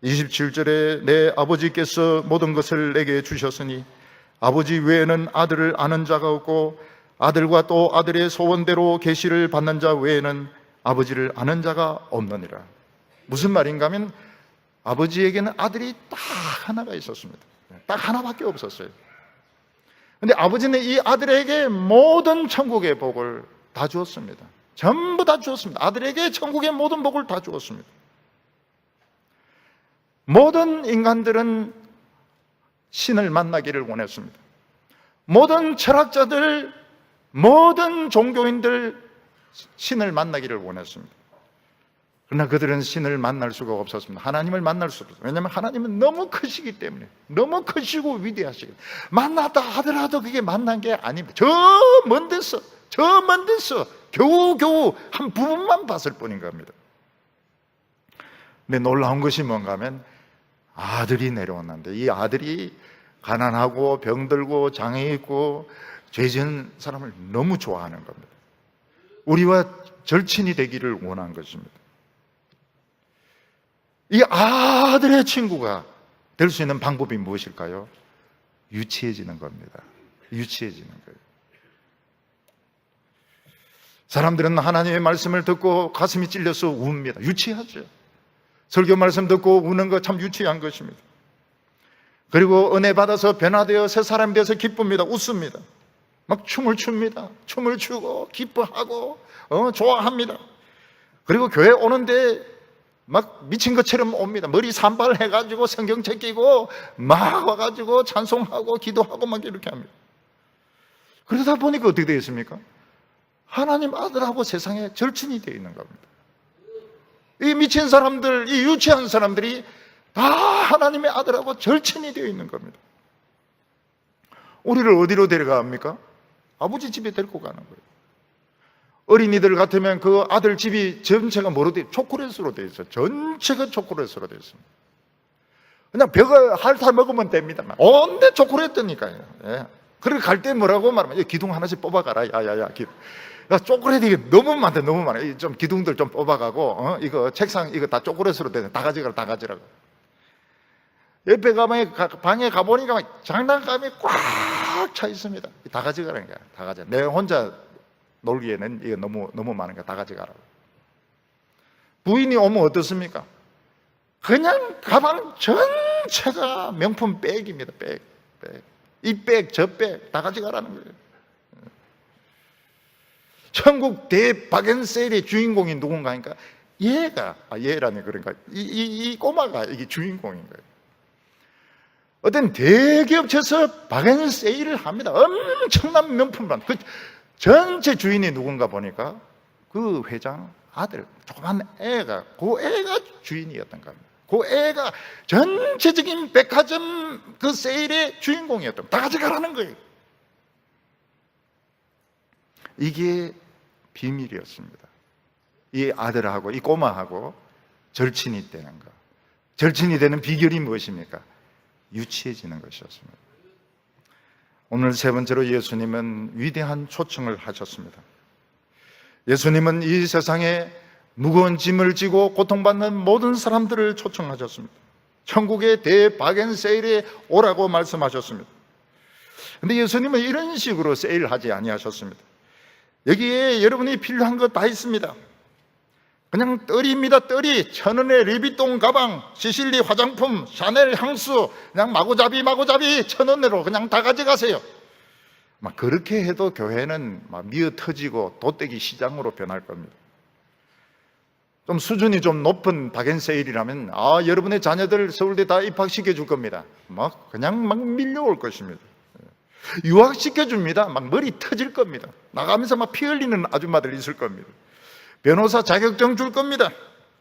27절에 내 아버지께서 모든 것을 내게 주셨으니 아버지 외에는 아들을 아는 자가 없고 아들과 또 아들의 소원대로 계시를 받는 자 외에는 아버지를 아는 자가 없느니라. 무슨 말인가 하면 아버지에게는 아들이 딱 하나가 있었습니다. 딱 하나밖에 없었어요. 근데 아버지는 이 아들에게 모든 천국의 복을 다 주었습니다. 전부 다 주었습니다. 아들에게 천국의 모든 복을 다 주었습니다. 모든 인간들은 신을 만나기를 원했습니다. 모든 철학자들, 모든 종교인들 신을 만나기를 원했습니다. 그러나 그들은 신을 만날 수가 없었습니다. 하나님을 만날 수 없었습니다. 왜냐하면 하나님은 너무 크시기 때문에, 너무 크시고 위대하시기 때문에 만났다 하더라도 그게 만난 게 아닙니다. 저 먼 데서 겨우 한 부분만 봤을 뿐인 겁니다. 근데 놀라운 것이 뭔가 하면 아들이 내려왔는데 이 아들이 가난하고 병들고 장애 있고 죄 지은 사람을 너무 좋아하는 겁니다. 우리와 절친이 되기를 원한 것입니다. 이 아들의 친구가 될 수 있는 방법이 무엇일까요? 유치해지는 겁니다. 유치해지는 거예요. 사람들은 하나님의 말씀을 듣고 가슴이 찔려서 웁니다. 유치하죠. 설교 말씀 듣고 우는 거 참 유치한 것입니다. 그리고 은혜 받아서 변화되어 새 사람이 되어서 기쁩니다. 웃습니다. 막 춤을 춥니다. 춤을 추고 기뻐하고 좋아합니다. 그리고 교회 오는데 막 미친 것처럼 옵니다. 머리 산발해가지고 성경책 끼고 막 와가지고 찬송하고 기도하고 막 이렇게 합니다. 그러다 보니까 어떻게 되겠습니까? 하나님 아들하고 세상에 절친이 되어 있는 겁니다. 이 미친 사람들, 이 유치한 사람들이 다 하나님의 아들하고 절친이 되어 있는 겁니다. 우리를 어디로 데려갑니까? 아버지 집에 데리고 가는 거예요. 어린이들 같으면 그 아들 집이 전체가 뭐로 되어 있어요? 초콜릿으로 되어 있어요. 전체가 초콜릿으로 되어 있습니다. 그냥 벽을 핥아 먹으면 됩니다. 온데 초콜릿이니까요. 예. 그리고 갈 때 뭐라고 말하면 기둥 하나씩 뽑아가라. 야야야. 초콜릿이 너무 많다. 너무 많아요. 좀 기둥들 좀 뽑아가고 이거 책상 이거 다 초콜릿으로 되네. 다 가져가라. 다 가져가라. 옆에 방에 가보니까 장난감이 꽉 차 있습니다. 다 가져가라는 거야. 다 가져. 내가 혼자 놀기에는 이게 너무 많으니까 다 가져가라고. 부인이 오면 어떻습니까? 그냥 가방 전체가 명품 백입니다. 백. 이 백, 저 백 다 가져가라는 거예요. 천국 대박앤세일의 주인공이 누군가니까 얘라니 그러니까 이 꼬마가 이게 주인공인 거예요. 어떤 대기업체에서 박앤세일을 합니다. 엄청난 명품만. 그 전체 주인이 누군가 보니까 그 회장 아들, 조그만 애가, 그 애가 주인이었던 겁니다. 그 애가 전체적인 백화점 그 세일의 주인공이었던, 다 가져가라는 거예요. 이게 비밀이었습니다. 이 아들하고 이 꼬마하고 절친이 되는 거. 절친이 되는 비결이 무엇입니까? 유치해지는 것이었습니다. 오늘 세 번째로 예수님은 위대한 초청을 하셨습니다. 예수님은 이 세상에 무거운 짐을 지고 고통받는 모든 사람들을 초청하셨습니다. 천국의 대박앤세일에 오라고 말씀하셨습니다. 그런데 예수님은 이런 식으로 세일하지 아니하셨습니다. 여기에 여러분이 필요한 거 다 있습니다. 그냥 떨이입니다. 떨이. 1,000원의 르비통 가방, 시실리 화장품, 샤넬 향수, 그냥 마구잡이 1,000원으로 그냥 다 가져가세요. 막 그렇게 해도 교회는 막 미어 터지고 도떼기 시장으로 변할 겁니다. 좀 수준이 좀 높은 박앤세일이라면 여러분의 자녀들 서울대 다 입학시켜 줄 겁니다. 그냥 밀려올 것입니다. 유학시켜 줍니다. 머리 터질 겁니다. 나가면서 피 흘리는 아줌마들 있을 겁니다. 변호사 자격증 줄 겁니다.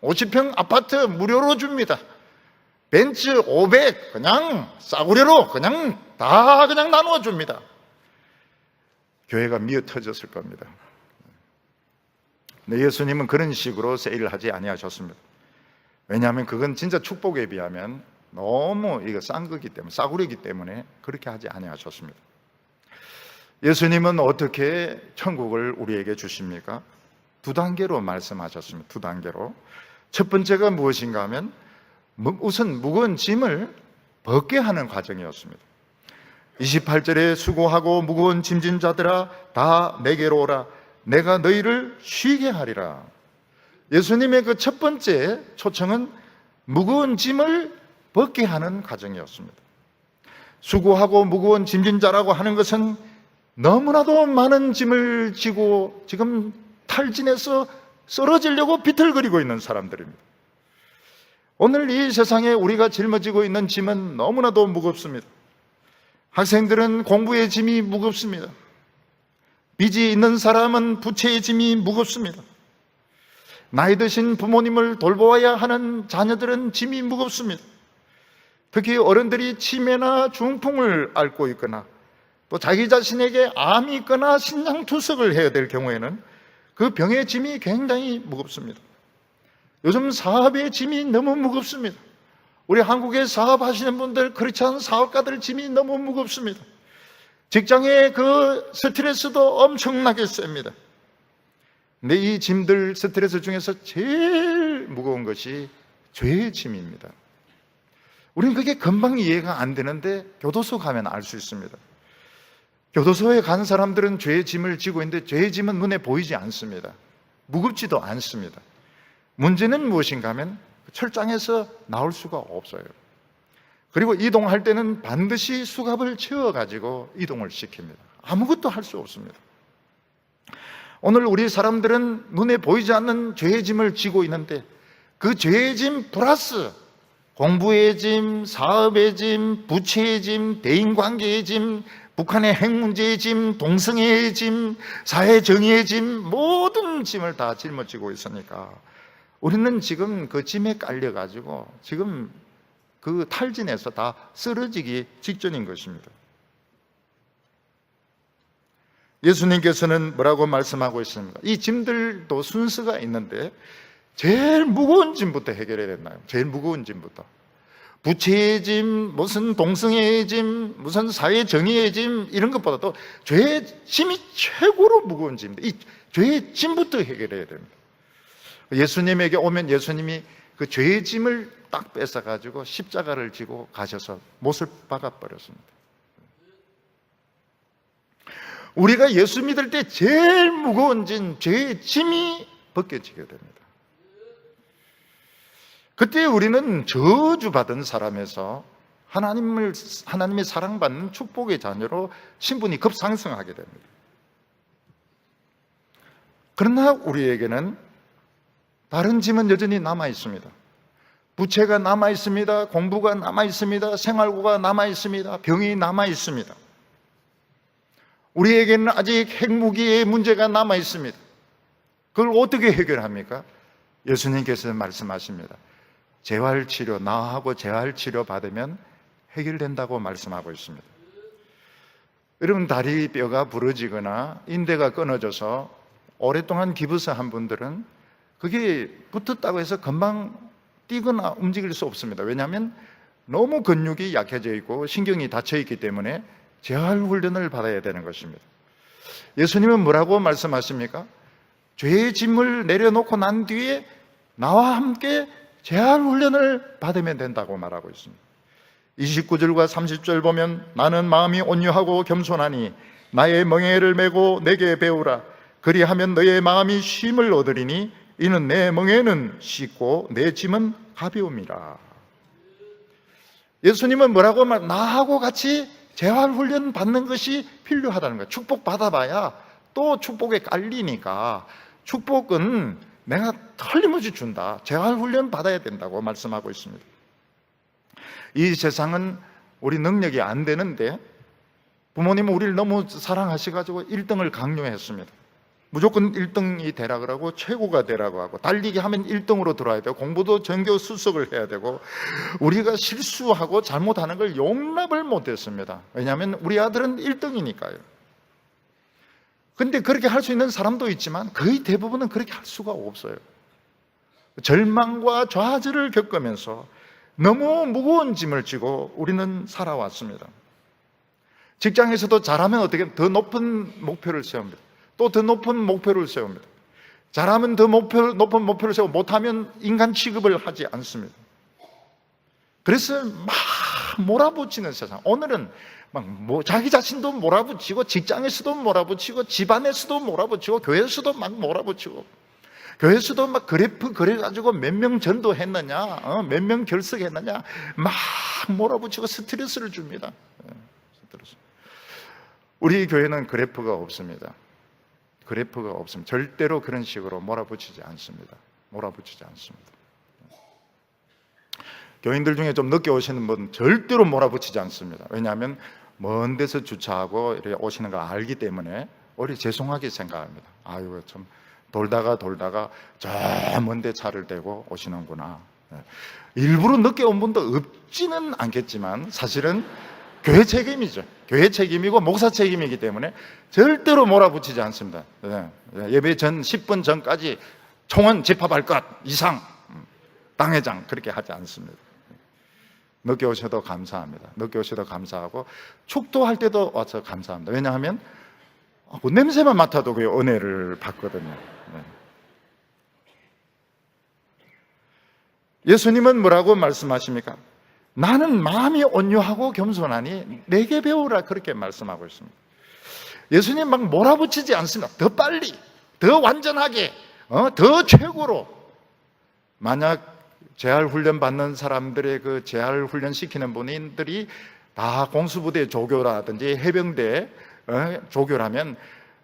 50평 아파트 무료로 줍니다. 벤츠 500 그냥 싸구려로 그냥 다 그냥 나누어 줍니다. 교회가 미어 터졌을 겁니다. 근데 예수님은 그런 식으로 세일을 하지 아니하셨습니다. 왜냐하면 그건 진짜 축복에 비하면 너무 이거 싼 거기 때문에, 싸구려기 때문에 그렇게 하지 아니하셨습니다. 예수님은 어떻게 천국을 우리에게 주십니까? 2단계로 말씀하셨습니다. 2단계로. 첫 번째가 무엇인가 하면 우선 무거운 짐을 벗게 하는 과정이었습니다. 28절에 수고하고 무거운 짐진 자들아 다 내게로 오라. 내가 너희를 쉬게 하리라. 예수님의 그 첫 번째 초청은 무거운 짐을 벗게 하는 과정이었습니다. 수고하고 무거운 짐진 자라고 하는 것은 너무나도 많은 짐을 지고 지금 탈진해서 쓰러지려고 비틀거리고 있는 사람들입니다. 오늘 이 세상에 우리가 짊어지고 있는 짐은 너무나도 무겁습니다. 학생들은 공부의 짐이 무겁습니다. 빚이 있는 사람은 부채의 짐이 무겁습니다. 나이 드신 부모님을 돌보아야 하는 자녀들은 짐이 무겁습니다. 특히 어른들이 치매나 중풍을 앓고 있거나 또 자기 자신에게 암이 있거나 신장투석을 해야 될 경우에는 그 병의 짐이 굉장히 무겁습니다. 요즘 사업의 짐이 너무 무겁습니다. 우리 한국에 사업하시는 분들, 그렇지 않은 사업가들 짐이 너무 무겁습니다. 직장의 그 스트레스도 엄청나게 셉니다. 근데 이 짐들, 스트레스 중에서 제일 무거운 것이 죄의 짐입니다. 우리는 그게 금방 이해가 안 되는데 교도소 가면 알 수 있습니다. 교도소에 간 사람들은 죄의 짐을 지고 있는데 죄의 짐은 눈에 보이지 않습니다. 무겁지도 않습니다. 문제는 무엇인가 하면 철장에서 나올 수가 없어요. 그리고 이동할 때는 반드시 수갑을 채워가지고 이동을 시킵니다. 아무것도 할 수 없습니다. 오늘 우리 사람들은 눈에 보이지 않는 죄의 짐을 지고 있는데 그 죄의 짐 플러스 공부의 짐, 사업의 짐, 부채의 짐, 대인관계의 짐, 북한의 핵 문제의 짐, 동성애의 짐, 사회정의의 짐, 모든 짐을 다 짊어지고 있으니까 우리는 지금 그 짐에 깔려가지고 지금 그 탈진에서 다 쓰러지기 직전인 것입니다. 예수님께서는 뭐라고 말씀하고 있습니까? 이 짐들도 순서가 있는데 제일 무거운 짐부터 해결해야 된다요. 제일 무거운 짐부터. 부채의 짐, 무슨 동성애의 짐, 무슨 사회정의의 짐 이런 것보다도 죄의 짐이 최고로 무거운 짐입니다. 이 죄의 짐부터 해결해야 됩니다. 예수님에게 오면 예수님이 그 죄의 짐을 딱 뺏어가지고 십자가를 지고 가셔서 못을 박아버렸습니다. 우리가 예수 믿을 때 제일 무거운 죄의 짐이 벗겨지게 됩니다. 그때 우리는 저주받은 사람에서 하나님의 사랑받는 축복의 자녀로 신분이 급상승하게 됩니다. 그러나 우리에게는 다른 짐은 여전히 남아 있습니다. 부채가 남아 있습니다. 공부가 남아 있습니다. 생활고가 남아 있습니다. 병이 남아 있습니다. 우리에게는 아직 핵무기의 문제가 남아 있습니다. 그걸 어떻게 해결합니까? 예수님께서 말씀하십니다. 재활치료, 나하고 재활치료 받으면 해결된다고 말씀하고 있습니다. 여러분, 다리뼈가 부러지거나 인대가 끊어져서 오랫동안 기부스한 분들은 그게 붙었다고 해서 금방 뛰거나 움직일 수 없습니다. 왜냐하면 너무 근육이 약해져 있고 신경이 닫혀 있기 때문에 재활훈련을 받아야 되는 것입니다. 예수님은 뭐라고 말씀하십니까? 죄의 짐을 내려놓고 난 뒤에 나와 함께 재활훈련을 받으면 된다고 말하고 있습니다. 29절과 30절 보면 나는 마음이 온유하고 겸손하니 나의 멍에를 메고 내게 배우라. 그리하면 너의 마음이 쉼을 얻으리니 이는 내 멍에는 쉽고 내 짐은 가벼움이라. 예수님은 뭐라고 나하고 같이 재활훈련 받는 것이 필요하다는 거예요. 축복 받아봐야 또 축복에 깔리니까 축복은 내가 틀림없이 준다. 재활훈련 받아야 된다고 말씀하고 있습니다. 이 세상은 우리 능력이 안 되는데 부모님은 우리를 너무 사랑하셔가지고 1등을 강요했습니다. 무조건 1등이 되라 그러고 최고가 되라고 하고 달리기 하면 1등으로 들어야 되고 공부도 전교 수석을 해야 되고 우리가 실수하고 잘못하는 걸 용납을 못했습니다. 왜냐하면 우리 아들은 1등이니까요. 근데 그렇게 할 수 있는 사람도 있지만 거의 대부분은 그렇게 할 수가 없어요. 절망과 좌절을 겪으면서 너무 무거운 짐을 지고 우리는 살아왔습니다. 직장에서도 잘하면 어떻게 더 높은 목표를 세웁니다. 또 더 높은 목표를 세웁니다. 잘하면 더 높은 목표를 세우고 못하면 인간 취급을 하지 않습니다. 그래서 막 몰아붙이는 세상. 오늘은 막 자기 자신도 몰아붙이고 직장에서도 몰아붙이고 집안에서도 몰아붙이고 교회에서도 막 몰아붙이고 교회에서도 막 그래프 그래가지고 몇 명 전도했느냐 몇 명 결석했느냐 막 몰아붙이고 스트레스를 줍니다. 스트레스. 우리 교회는 그래프가 없습니다. 그래프가 없습니다. 절대로 그런 식으로 몰아붙이지 않습니다. 몰아붙이지 않습니다. 교인들 중에 좀 늦게 오시는 분 절대로 몰아붙이지 않습니다. 왜냐하면 먼 데서 주차하고 이렇게 오시는 걸 알기 때문에 오히려 죄송하게 생각합니다. 아유, 참 돌다가 저 먼 데 차를 대고 오시는구나. 일부러 늦게 온 분도 없지는 않겠지만 사실은 교회 책임이죠. 교회 책임이고 목사 책임이기 때문에 절대로 몰아붙이지 않습니다. 예배 전 10분 전까지 총원 집합할 것 이상 당회장 그렇게 하지 않습니다. 늦게 오셔도 감사합니다. 늦게 오셔도 감사하고 축도할 때도 와서 감사합니다. 왜냐하면 그 냄새만 맡아도 그 은혜를 받거든요. 예수님은 뭐라고 말씀하십니까? 나는 마음이 온유하고 겸손하니 내게 배우라 그렇게 말씀하고 있습니다. 예수님 막 몰아붙이지 않습니다. 더 빨리, 더 완전하게, 더 최고로. 만약 재활훈련 받는 사람들의 그 재활훈련 시키는 분들이 다 공수부대 조교라든지 해병대 조교라면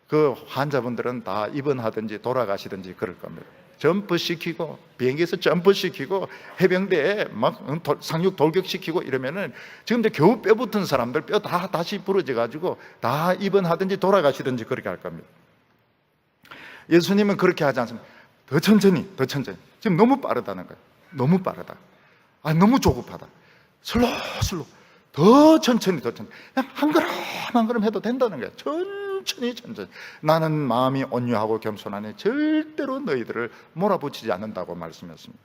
그 환자분들은 다 입원하든지 돌아가시든지 그럴 겁니다. 점프시키고 비행기에서 점프시키고 해병대에 막 상륙 돌격시키고 이러면은 지금 이제 겨우 뼈 붙은 사람들 뼈 다 다시 부러져 가지고 다 입원하든지 돌아가시든지 그렇게 할 겁니다. 예수님은 그렇게 하지 않습니다. 더 천천히 지금 너무 빠르다는 거예요. 너무 빠르다. 너무 조급하다. 슬로 더 천천히 그냥 한 걸음 한 걸음 해도 된다는 거예요. 천천히 나는 마음이 온유하고 겸손하니 절대로 너희들을 몰아붙이지 않는다고 말씀했습니다.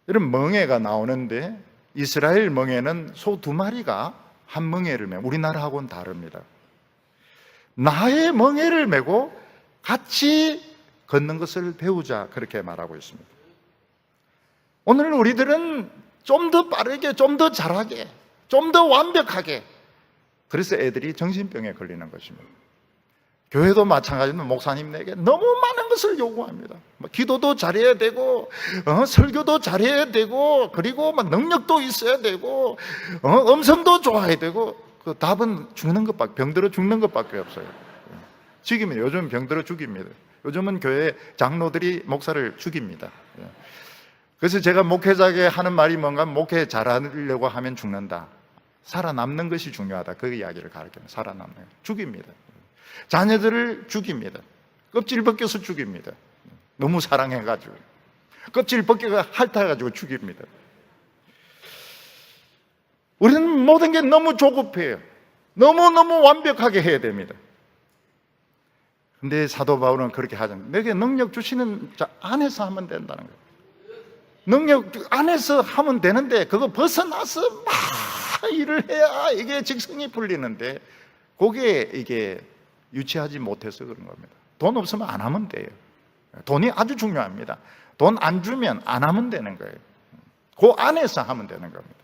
이런 멍에가 나오는데 이스라엘 멍에는 소 2마리가 한 멍에를 메고 우리나라하고는 다릅니다. 나의 멍에를 메고 같이 걷는 것을 배우자 그렇게 말하고 있습니다. 오늘 우리들은 좀 더 빠르게, 좀 더 잘하게, 좀 더 완벽하게, 그래서 애들이 정신병에 걸리는 것입니다. 교회도 마찬가지로 목사님에게 너무 많은 것을 요구합니다. 기도도 잘해야 되고, 설교도 잘해야 되고, 그리고 능력도 있어야 되고, 음성도 좋아야 되고, 그 답은 죽는 것밖에, 병들어 죽는 것밖에 없어요. 죽입니다. 요즘 병들어 죽입니다. 요즘은 교회 장로들이 목사를 죽입니다. 그래서 제가 목회자에게 하는 말이 뭔가, 목회 잘하려고 하면 죽는다. 살아남는 것이 중요하다. 그 이야기를 가르쳐요. 살아남는 거. 죽입니다. 자녀들을 죽입니다. 껍질 벗겨서 죽입니다. 너무 사랑해가지고 껍질 벗겨가 핥아가지고 죽입니다. 우리는 모든 게 너무 조급해요. 너무너무 완벽하게 해야 됩니다. 근데 사도 바울은 그렇게 하잖아요. 내게 능력 주시는 자 안에서 하면 된다는 거예요. 능력 안에서 하면 되는데, 그거 벗어나서 막 일을 해야 이게 직성이 풀리는데, 그게 이게 유치하지 못해서 그런 겁니다. 돈 없으면 안 하면 돼요. 돈이 아주 중요합니다. 돈 안 주면 안 하면 되는 거예요. 그 안에서 하면 되는 겁니다.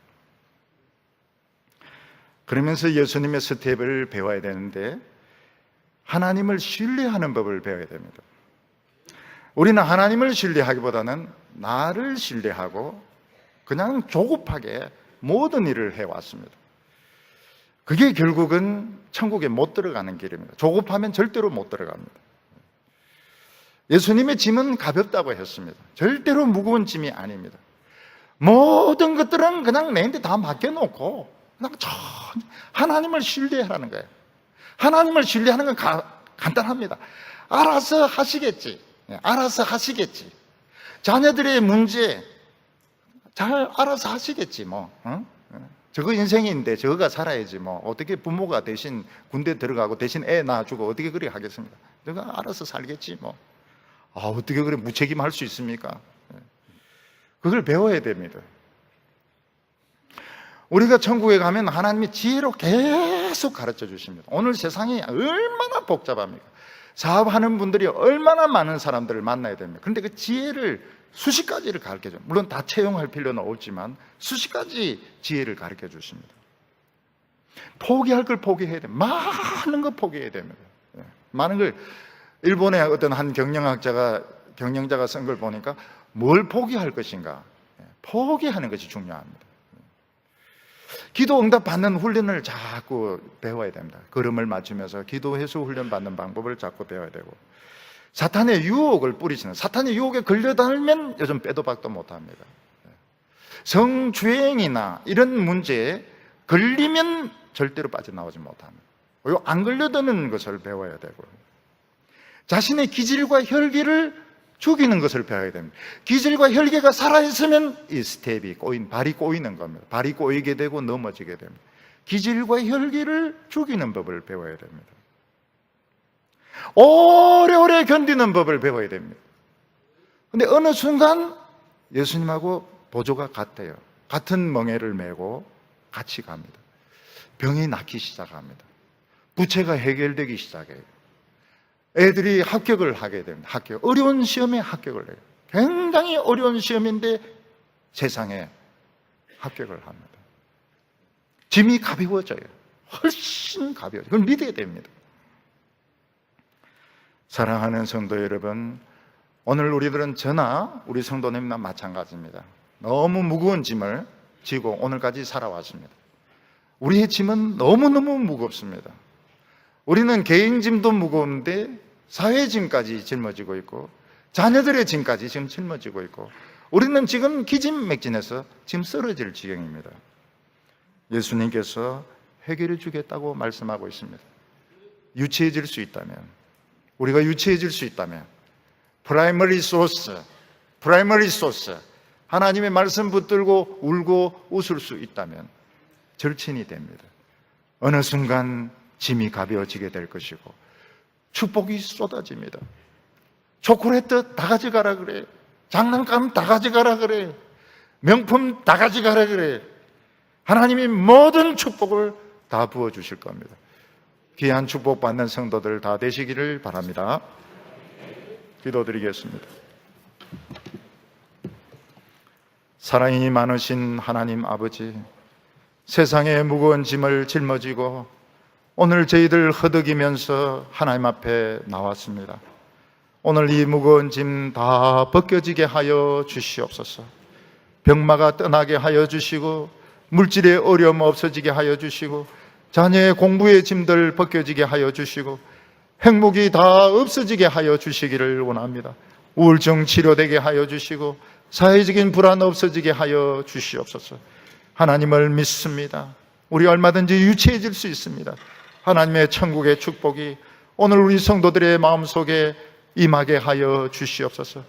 그러면서 예수님의 스텝을 배워야 되는데, 하나님을 신뢰하는 법을 배워야 됩니다. 우리는 하나님을 신뢰하기보다는 나를 신뢰하고 그냥 조급하게 모든 일을 해왔습니다. 그게 결국은 천국에 못 들어가는 길입니다. 조급하면 절대로 못 들어갑니다. 예수님의 짐은 가볍다고 했습니다. 절대로 무거운 짐이 아닙니다. 모든 것들은 그냥 내한테 다 맡겨놓고 그냥 하나님을 신뢰하라는 거예요. 하나님을 신뢰하는 건 간단합니다. 알아서 하시겠지. 알아서 하시겠지. 자녀들의 문제 잘 알아서 하시겠지 뭐. 저거 인생인데 저거가 살아야지 뭐. 어떻게 부모가 대신 군대 들어가고 대신 애 낳아주고 어떻게 그렇게 하겠습니까? 내가 알아서 살겠지 뭐. 어떻게 그래 무책임할 수 있습니까? 그걸 배워야 됩니다. 우리가 천국에 가면 하나님이 지혜로 계속 가르쳐 주십니다. 오늘 세상이 얼마나 복잡합니까? 사업하는 분들이 얼마나 많은 사람들을 만나야 됩니까? 그런데 그 지혜를 수십 가지를 가르쳐 줍니다. 물론 다 채용할 필요는 없지만 수십 가지 지혜를 가르쳐 주십니다. 포기할 걸 포기해야 됩니다. 많은 걸 포기해야 됩니다. 많은 걸. 일본의 어떤 한 경영자가 쓴 걸 보니까 뭘 포기할 것인가? 포기하는 것이 중요합니다. 기도 응답 받는 훈련을 자꾸 배워야 됩니다. 걸음을 맞추면서 기도 회수 훈련 받는 방법을 자꾸 배워야 되고, 사탄의 유혹을 뿌리치는, 사탄의 유혹에 걸려다니면 요즘 빼도 박도 못합니다. 성주행이나 이런 문제에 걸리면 절대로 빠져나오지 못합니다. 안 걸려드는 것을 배워야 되고, 자신의 기질과 혈기를 죽이는 것을 배워야 됩니다. 기질과 혈기가 살아있으면 이 스텝이 발이 꼬이는 겁니다. 발이 꼬이게 되고 넘어지게 됩니다. 기질과 혈기를 죽이는 법을 배워야 됩니다. 오래오래 견디는 법을 배워야 됩니다. 근데 어느 순간 예수님하고 보조가 같아요. 같은 멍에를 메고 같이 갑니다. 병이 낫기 시작합니다. 부채가 해결되기 시작해요. 애들이 합격을 하게 됩니다. 어려운 시험에 합격을 해요. 굉장히 어려운 시험인데 세상에 합격을 합니다. 짐이 가벼워져요. 훨씬 가벼워져요. 그걸 믿어야 됩니다. 사랑하는 성도 여러분, 오늘 우리들은 저나 우리 성도님이나 마찬가지입니다. 너무 무거운 짐을 지고 오늘까지 살아왔습니다. 우리의 짐은 너무너무 무겁습니다. 우리는 개인 짐도 무거운데 사회 짐까지 짊어지고 있고, 자녀들의 짐까지 지금 짊어지고 있고, 우리는 지금 기진맥진해서 지금 쓰러질 지경입니다. 예수님께서 해결해 주겠다고 말씀하고 있습니다. 유치해질 수 있다면, 우리가 유치해질 수 있다면, 프라이머리 소스, 하나님의 말씀 붙들고 울고 웃을 수 있다면 절친이 됩니다. 어느 순간 짐이 가벼워지게 될 것이고 축복이 쏟아집니다. 초콜릿 다 가져가라 그래. 장난감 다 가져가라 그래. 명품 다 가져가라 그래. 하나님이 모든 축복을 다 부어주실 겁니다. 귀한 축복 받는 성도들 다 되시기를 바랍니다. 기도드리겠습니다. 사랑이 많으신 하나님 아버지, 세상의 무거운 짐을 짊어지고 오늘 저희들 허덕이면서 하나님 앞에 나왔습니다. 오늘 이 무거운 짐 다 벗겨지게 하여 주시옵소서. 병마가 떠나게 하여 주시고 물질의 어려움 없어지게 하여 주시고 자녀의 공부의 짐들 벗겨지게 하여 주시고 행복이 다 없어지게 하여 주시기를 원합니다. 우울증 치료되게 하여 주시고 사회적인 불안 없어지게 하여 주시옵소서. 하나님을 믿습니다. 우리 얼마든지 유치해질 수 있습니다. 하나님의 천국의 축복이 오늘 우리 성도들의 마음속에 임하게 하여 주시옵소서.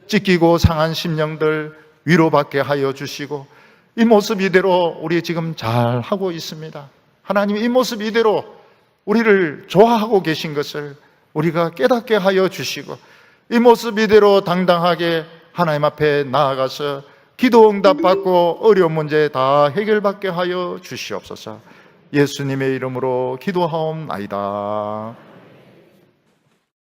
찢기고 상한 심령들 위로받게 하여 주시고 이 모습 이대로 우리 지금 잘 하고 있습니다. 하나님, 이 모습 이대로 우리를 좋아하고 계신 것을 우리가 깨닫게 하여 주시고 이 모습 이대로 당당하게 하나님 앞에 나아가서 기도 응답받고 어려운 문제 다 해결받게 하여 주시옵소서. 예수님의 이름으로 기도하옵나이다.